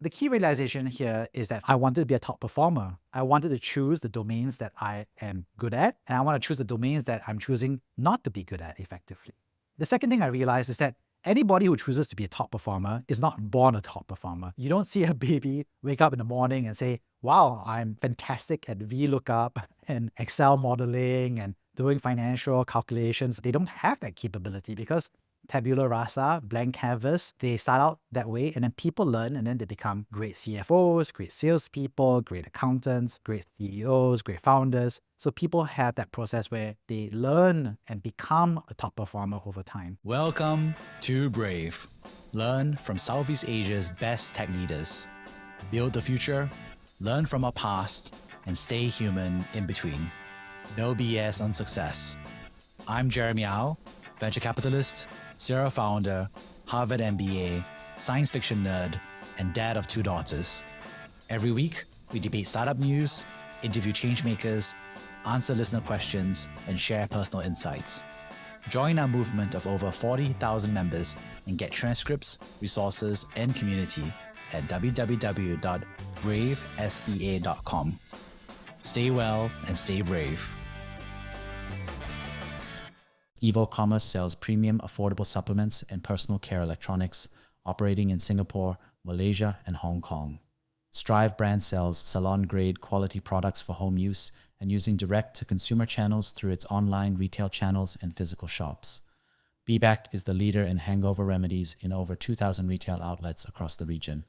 The key realization here is that I wanted to be a top performer. I wanted to choose the domains that I am good at, and I want to choose the domains that I'm choosing not to be good at effectively. The second thing I realized is that anybody who chooses to be a top performer is not born a top performer. You don't see a baby wake up in the morning and say, wow, I'm fantastic at VLOOKUP and Excel modeling and doing financial calculations. They don't have that capability because tabula rasa, blank canvas, they start out that way and then people learn and then they become great CFOs, great salespeople, great accountants, great CEOs, great founders. So people have that process where they learn and become a top performer over time. Welcome to Brave. Learn from Southeast Asia's best tech leaders. Build the future, learn from our past, and stay human in between. No BS on success. I'm Jeremy Au, venture capitalist, serial founder, Harvard MBA, science fiction nerd, and dad of 2 daughters. Every week, we debate startup news, interview changemakers, answer listener questions, and share personal insights. Join our movement of over 40,000 members and get transcripts, resources, and community at www.bravesea.com. Stay well and stay brave. Evo Commerce sells premium affordable supplements and personal care electronics, operating in Singapore, Malaysia, and Hong Kong. Strive brand sells salon-grade quality products for home use and using direct-to-consumer channels through its online retail channels and physical shops. BBAC is the leader in hangover remedies in over 2,000 retail outlets across the region.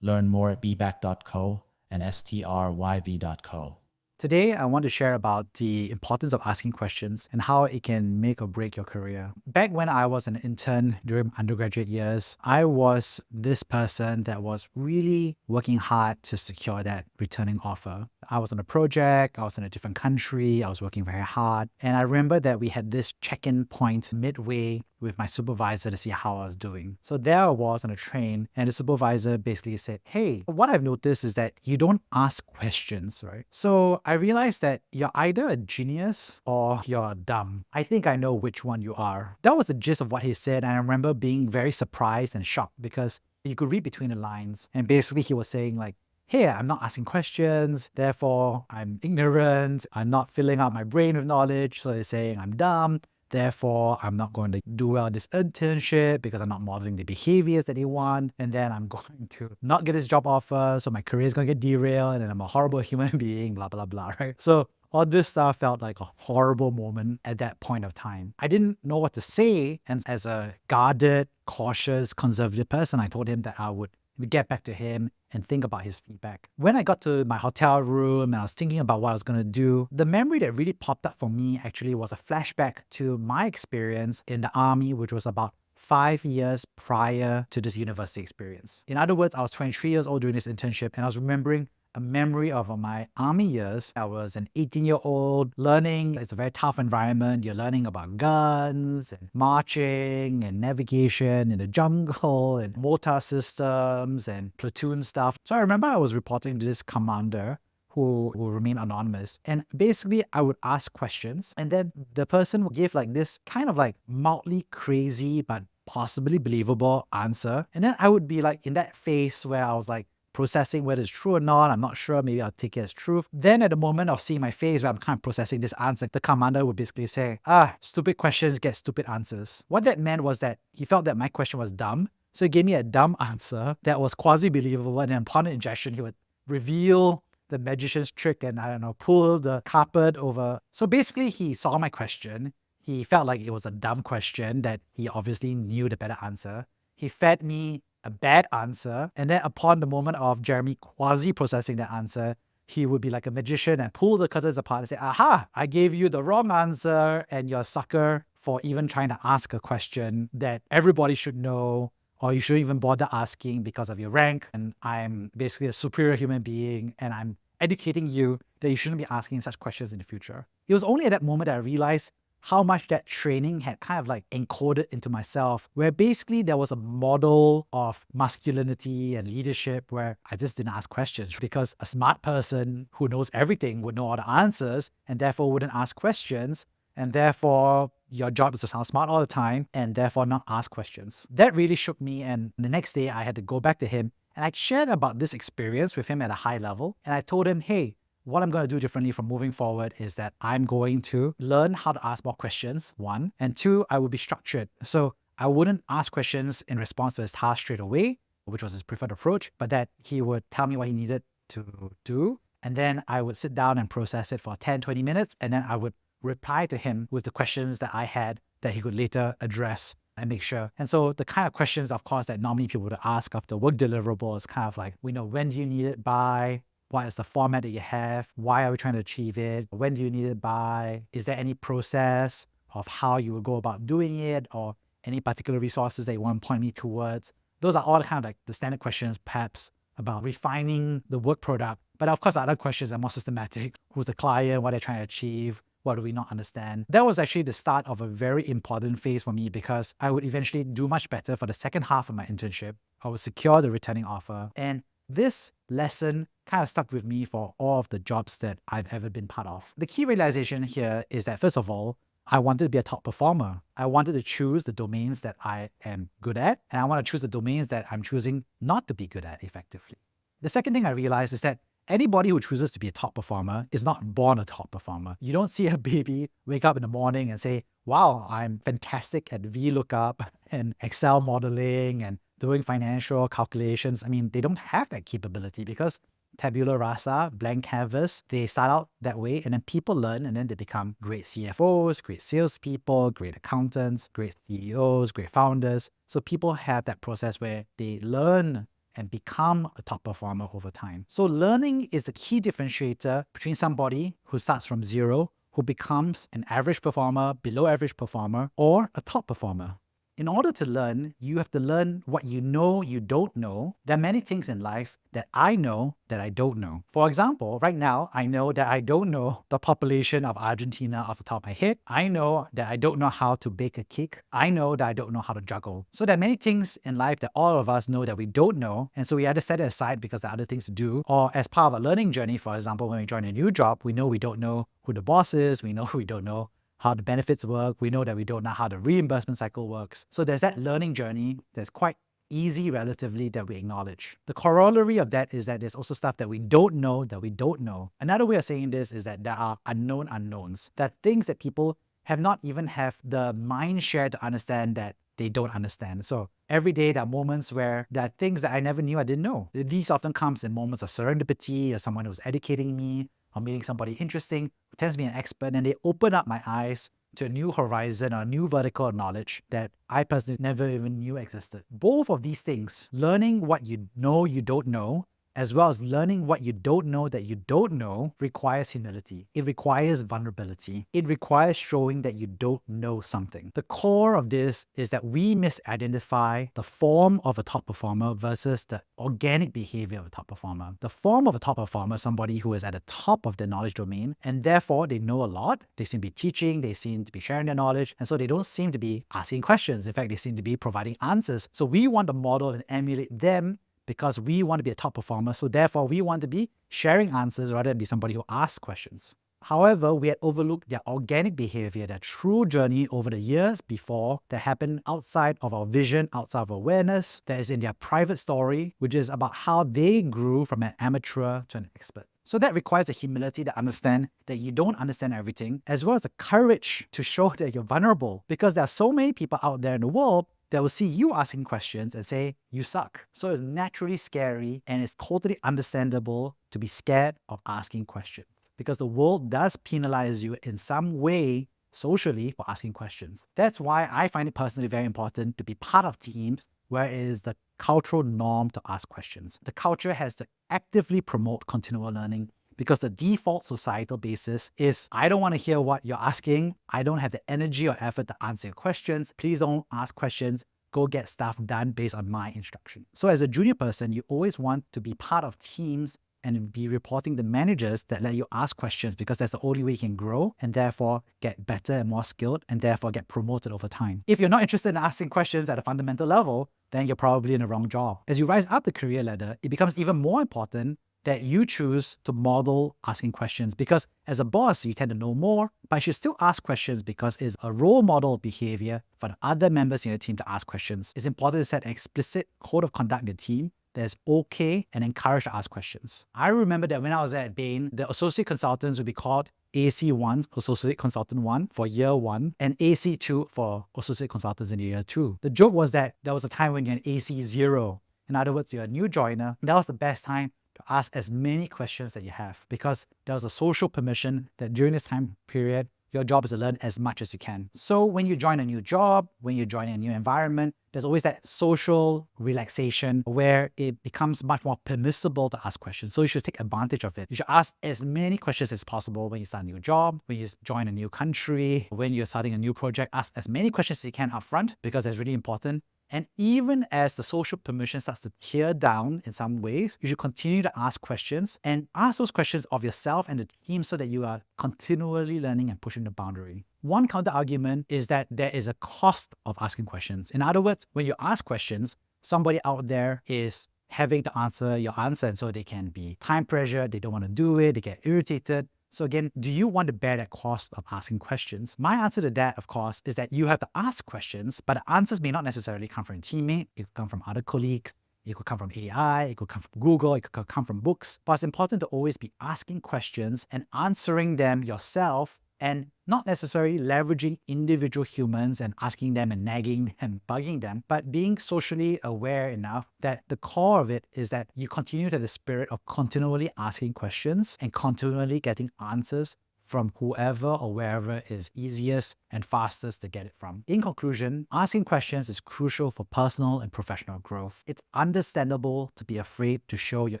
Learn more at bbac.co and stryv.co. Today, I want to share about the importance of asking questions and how it can make or break your career. Back when I was an intern during undergraduate years, I was this person that was really working hard to secure that returning offer. I was on a project, I was in a different country, I was working very hard. And I remember that we had this check-in point midway with my supervisor to see how I was doing. So there I was on a train, and the supervisor basically said, hey, what I've noticed is that you don't ask questions, right? So I realized that you're either a genius or you're dumb. I think I know which one you are. That was the gist of what he said, and I remember being very surprised and shocked because you could read between the lines. And basically he was saying like, hey, I'm not asking questions, therefore I'm ignorant, I'm not filling out my brain with knowledge, so they're saying I'm dumb. Therefore, I'm not going to do well in this internship because I'm not modeling the behaviors that they want. And then I'm going to not get this job offer. So my career is going to get derailed and then I'm a horrible human being, blah, blah, blah, right? So all this stuff felt like a horrible moment at that point of time. I didn't know what to say. And as a guarded, cautious, conservative person, I told him that I would get back to him and think about his feedback. When I got to my hotel room and I was thinking about what I was going to do, the memory that really popped up for me actually was a flashback to my experience in the army, which was about 5 years prior to this university experience. In other words, I was 23 years old during this internship and I was remembering a memory of my army years. I was an 18-year-old learning. It's a very tough environment. You're learning about guns and marching and navigation in the jungle and mortar systems and platoon stuff. So I remember I was reporting to this commander who will remain anonymous. And basically, I would ask questions and then the person would give like this kind of like mildly crazy but possibly believable answer. And then I would be like in that phase where I was like, processing whether it's true or not. I'm not sure. Maybe I'll take it as truth. Then at the moment of seeing my face where I'm kind of processing this answer, the commander would basically say, stupid questions get stupid answers. What that meant was that he felt that my question was dumb. So he gave me a dumb answer that was quasi-believable. And then upon injection, he would reveal the magician's trick and, I don't know, pull the carpet over. So basically, he saw my question. He felt like it was a dumb question that he obviously knew the better answer. He fed me a bad answer. And then upon the moment of Jeremy quasi-processing the answer, he would be like a magician and pull the curtains apart and say, aha, I gave you the wrong answer and you're a sucker for even trying to ask a question that everybody should know or you shouldn't even bother asking because of your rank. And I'm basically a superior human being and I'm educating you that you shouldn't be asking such questions in the future. It was only at that moment that I realized how much that training had kind of like encoded into myself, where basically there was a model of masculinity and leadership where I just didn't ask questions because a smart person who knows everything would know all the answers and therefore wouldn't ask questions. And therefore, your job is to sound smart all the time and therefore not ask questions. That really shook me. And the next day I had to go back to him And I shared about this experience with him at a high level. And I told him, hey, what I'm going to do differently from moving forward is that I'm going to learn how to ask more questions, one. And two, I will be structured. So I wouldn't ask questions in response to his task straight away, which was his preferred approach, but that he would tell me what he needed to do. And then I would sit down and process it for 10, 20 minutes. And then I would reply to him with the questions that I had that he could later address and make sure. And so the kind of questions, of course, that normally people would ask after work deliverable is kind of like, when do you need it by? What is the format that you have? Why are we trying to achieve it? When do you need it by? Is there any process of how you would go about doing it, or any particular resources that you want to point me towards? Those are all kind of like the standard questions, perhaps about refining the work product. But of course, the other questions are more systematic. Who's the client? What they're trying to achieve? What do we not understand? That was actually the start of a very important phase for me, because I would eventually do much better for the second half of my internship. I would secure the returning offer. And this lesson kind of stuck with me for all of the jobs that I've ever been part of. The key realization here is that, first of all, I wanted to be a top performer. I wanted to choose the domains that I am good at, and I want to choose the domains that I'm choosing not to be good at effectively. The second thing I realized is that anybody who chooses to be a top performer is not born a top performer. You don't see a baby wake up in the morning and say, wow, I'm fantastic at VLOOKUP and Excel modeling and doing financial calculations. I mean, they don't have that capability, because tabula rasa, blank canvas, they start out that way, and then people learn, and then they become great CFOs, great salespeople, great accountants, great CEOs, great founders. So people have that process where they learn and become a top performer over time. So learning is the key differentiator between somebody who starts from zero, who becomes an average performer, below average performer, or a top performer. In order to learn, you have to learn what you know you don't know. There are many things in life that I know that I don't know. For example, right now, I know that I don't know the population of Argentina off the top of my head. I know that I don't know how to bake a cake. I know that I don't know how to juggle. So there are many things in life that all of us know that we don't know. And so we either set it aside because there are other things to do, or as part of a learning journey, for example, when we join a new job, we know we don't know who the boss is. We know we don't know how the benefits work. We know that we don't know how the reimbursement cycle works. So there's that learning journey that's quite easy relatively that we acknowledge. The corollary of that is that there's also stuff that we don't know that we don't know. Another way of saying this is that there are unknown unknowns. There are things that people have not even have the mind share to understand that they don't understand. So every day there are moments where there are things that I never knew I didn't know. These often comes in moments of serendipity, or someone who's educating me, or meeting somebody interesting who tends to be an expert, and they open up my eyes to a new horizon or a new vertical of knowledge that I personally never even knew existed. Both of these things, learning what you know you don't know, as well as learning what you don't know that you don't know, requires humility. It requires vulnerability. It requires showing that you don't know something. The core of this is that we misidentify the form of a top performer versus the organic behavior of a top performer. The form of a top performer is somebody who is at the top of their knowledge domain, and therefore they know a lot. They seem to be teaching, they seem to be sharing their knowledge, and so they don't seem to be asking questions. In fact, they seem to be providing answers. So we want to model and emulate them, because we want to be a top performer. So therefore, we want to be sharing answers rather than be somebody who asks questions. However, we had overlooked their organic behavior, their true journey over the years before, that happened outside of our vision, outside of awareness, that is in their private story, which is about how they grew from an amateur to an expert. So that requires a humility to understand that you don't understand everything, as well as the courage to show that you're vulnerable, because there are so many people out there in the world that will see you asking questions and say, you suck. So it's naturally scary, and it's totally understandable to be scared of asking questions, because the world does penalize you in some way socially for asking questions. That's why I find it personally very important to be part of teams where it is the cultural norm to ask questions. The culture has to actively promote continual learning, because the default societal basis is, I don't want to hear what you're asking. I don't have the energy or effort to answer your questions. Please don't ask questions. Go get stuff done based on my instruction. So as a junior person, you always want to be part of teams and be reporting to managers that let you ask questions, because that's the only way you can grow and therefore get better and more skilled and therefore get promoted over time. If you're not interested in asking questions at a fundamental level, then you're probably in the wrong job. As you rise up the career ladder, it becomes even more important that you choose to model asking questions, because as a boss, you tend to know more, but you should still ask questions because it's a role model behavior for the other members in your team to ask questions. It's important to set an explicit code of conduct in the team that it's okay and encouraged to ask questions. I remember that when I was at Bain, the associate consultants would be called AC1, Associate Consultant 1 for year 1, and AC2 for Associate Consultants in year 2. The joke was that there was a time when you're an AC0. In other words, you're a new joiner. That was the best time to ask as many questions that you have, because there was a social permission that during this time period, your job is to learn as much as you can. So when you join a new job, when you join a new environment, there's always that social relaxation where it becomes much more permissible to ask questions. So you should take advantage of it. You should ask as many questions as possible when you start a new job, when you join a new country, when you're starting a new project. Ask as many questions as you can upfront, because that's really important. And even as the social permission starts to tear down in some ways, you should continue to ask questions, and ask those questions of yourself and the team so that you are continually learning and pushing the boundary. One counter argument is that there is a cost of asking questions. In other words, when you ask questions, somebody out there is having to answer your answer, and so they can be time pressured, they don't want to do it, they get irritated. So again, do you want to bear that cost of asking questions? My answer to that, of course, is that you have to ask questions, but the answers may not necessarily come from a teammate. It could come from other colleagues. It could come from AI. It could come from Google. It could come from books. But it's important to always be asking questions and answering them yourself, and not necessarily leveraging individual humans and asking them and nagging and bugging them, but being socially aware enough that the core of it is that you continue to have the spirit of continually asking questions and continually getting answers from whoever or wherever is easiest and fastest to get it from. In conclusion, asking questions is crucial for personal and professional growth. It's understandable to be afraid to show your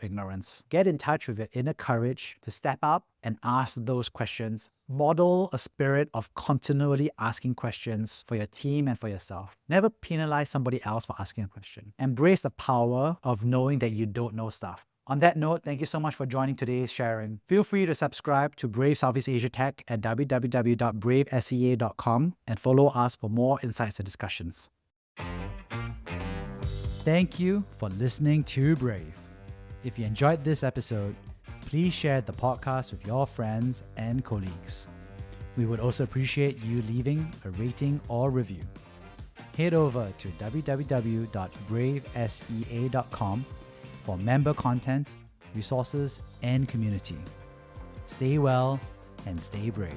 ignorance. Get in touch with your inner courage to step up and ask those questions. Model a spirit of continually asking questions for your team and for yourself. Never penalize somebody else for asking a question. Embrace the power of knowing that you don't know stuff. On that note, thank you so much for joining today's sharing. Feel free to subscribe to Brave Southeast Asia Tech at www.bravesea.com and follow us for more insights and discussions. Thank you for listening to Brave. If you enjoyed this episode, please share the podcast with your friends and colleagues. We would also appreciate you leaving a rating or review. Head over to www.bravesea.com for member content, resources, and community. Stay well and stay brave.